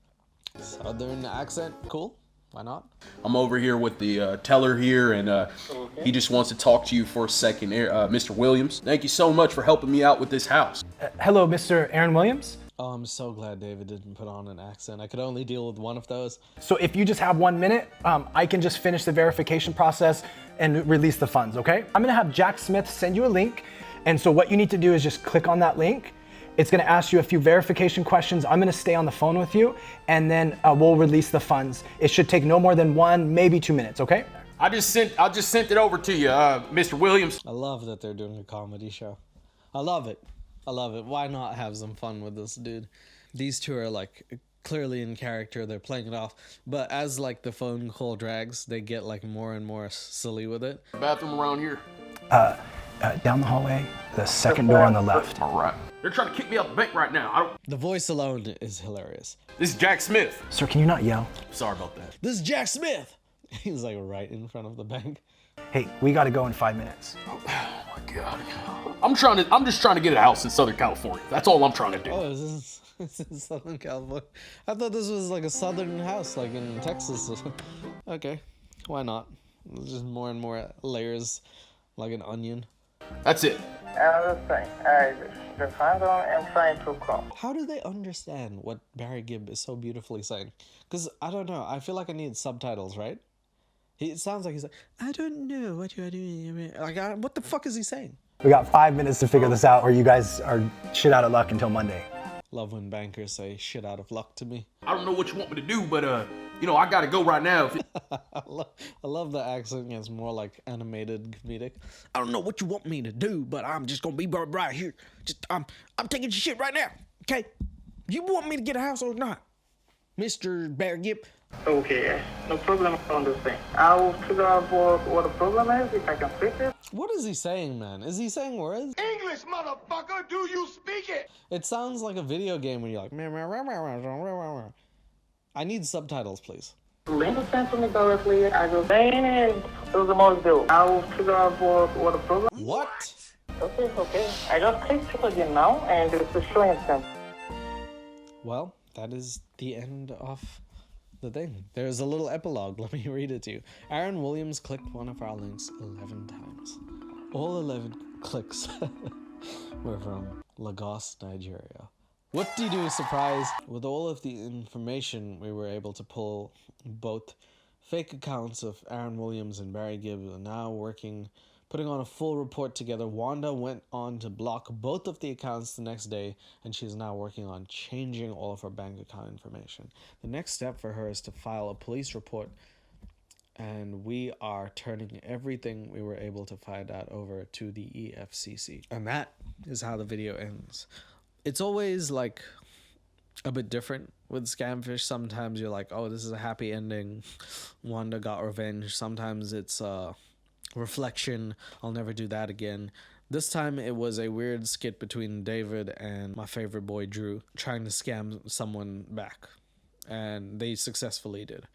southern accent. Cool. Why not? I'm over here with the teller here, and he just wants to talk to you for a second. Mr. Williams, thank you so much for helping me out with this house. Hello, Mr. Aaron Williams. Oh, I'm so glad David didn't put on an accent. I could only deal with one of those. So if you just have 1 minute, I can just finish the verification process and release the funds, okay? I'm gonna have Jack Smith send you a link. And so what you need to do is just click on that link It's gonna ask you a few verification questions. I'm gonna stay on the phone with you, and then we'll release the funds. It should take no more than 1, maybe 2 minutes, okay? I just sent it over to you, Mr. Williams. I love that they're doing a comedy show. I love it. I love it. Why not have some fun with this dude? These two are like clearly in character. They're playing it off. But as like the phone call drags, they get like more and more silly with it. Bathroom around here. Down the hallway, the second door on the left. All right. They're trying to kick me out the bank right now. The voice alone is hilarious. This is Jack Smith. Sir, can you not yell? Sorry about that. This is Jack Smith. He's like right in front of the bank. Hey, we gotta go in 5 minutes. Oh my God. I'm just trying to get a house in Southern California. That's all I'm trying to do. Oh, is this Southern California? I thought this was like a southern house, like in Texas. Okay, why not? There's just more and more layers, like an onion. That's it. Another thing, the final I'm trying to come. How do they understand what Barry Gibb is so beautifully saying? Because I don't know. I feel like I need subtitles, right? It sounds like he's like, I don't know what you are doing. Like, what the fuck is he saying? We got 5 minutes to figure this out, or you guys are shit out of luck until Monday. Love when bankers say shit out of luck to me. I don't know what you want me to do, but I gotta go right now. I love the accent. It's more like animated comedic. I don't know what you want me to do, but I'm just gonna be right here. I'm taking your shit right now. Okay? You want me to get a house or not, Mr. Barry Gibb? Okay, no problem on this thing. I'll figure out what the problem is, if I can fix it. What is he saying, man? Is he saying words? English, motherfucker, do you speak it? It sounds like a video game when you're like, meow, meow, meow, meow, meow, meow, meow. I need subtitles, please. Link sent to me directly. I go saying it was the most bill. I'll figure out what the problem is. What? Okay. I just clicked it again now, and it's showing them. Well, that is the end of the thing. There's a little epilogue. Let me read it to you. Aaron Williams clicked one of our links 11 times. All 11 clicks were from Lagos, Nigeria. Whoop-de-doo surprise. With all of the information we were able to pull, both fake accounts of Aaron Williams and Barry Gibb are now putting on a full report together. Wanda went on to block both of the accounts the next day, and she's now working on changing all of her bank account information. The next step for her is to file a police report, and we are turning everything we were able to find out over to the EFCC. And that is how the video ends. It's always like a bit different with Scamfish. Sometimes you're like, oh, this is a happy ending. Wanda got revenge. Sometimes it's reflection. I'll never do that again. This time it was a weird skit between David and my favorite boy Drew trying to scam someone back, and they successfully did.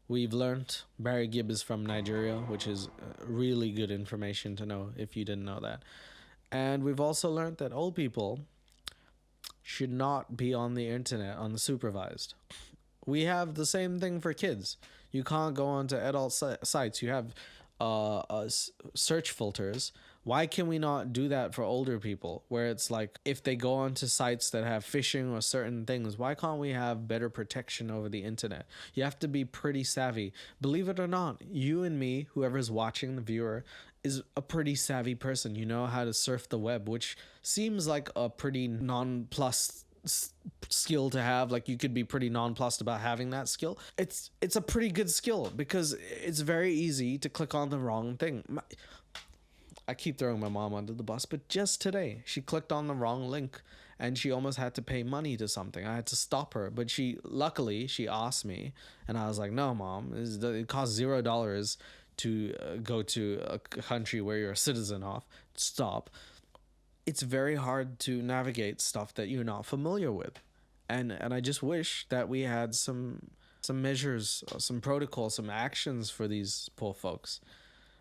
We've learned Barry Gibb is from Nigeria, which is really good information to know if you didn't know that. And we've also learned that old people should not be on the internet unsupervised. We have the same thing for kids. You can't go onto adult sites. You have search filters. Why can we not do that for older people, where it's like if they go onto sites that have phishing or certain things, why can't we have better protection over the internet? You have to be pretty savvy. Believe it or not, you and me, whoever's watching, the viewer, is a pretty savvy person. You know how to surf the web, which seems like a pretty non-plus skill to have. Like, you could be pretty nonplussed about having that skill. It's a pretty good skill because it's very easy to click on the wrong thing. I keep throwing my mom under the bus, but just today she clicked on the wrong link and she almost had to pay money to something. I had to stop her, but luckily she asked me, and I was like, no, Mom, it costs $0 to go to a country where you're a citizen of. Stop. It's very hard to navigate stuff that you're not familiar with. And I just wish that we had some measures, some protocols, some actions for these poor folks.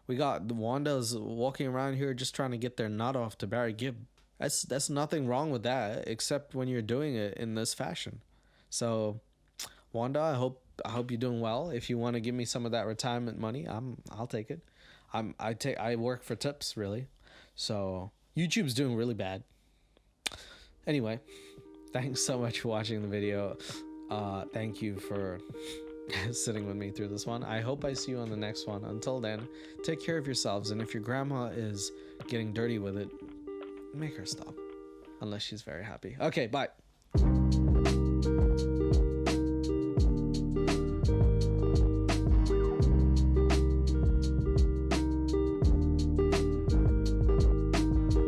We got the Wandas walking around here just trying to get their nut off to Barry Gibb. That's nothing wrong with that, except when you're doing it in this fashion. So, Wanda, I hope you're doing well. If you want to give me some of that retirement money, I'll take it. I work for tips, really. So YouTube's doing really bad. Anyway, thanks so much for watching the video. Thank you for sitting with me through this one. I hope I see you on the next one. Until then, take care of yourselves, and if your grandma is getting dirty with it, make her stop. Unless she's very happy. Okay, bye.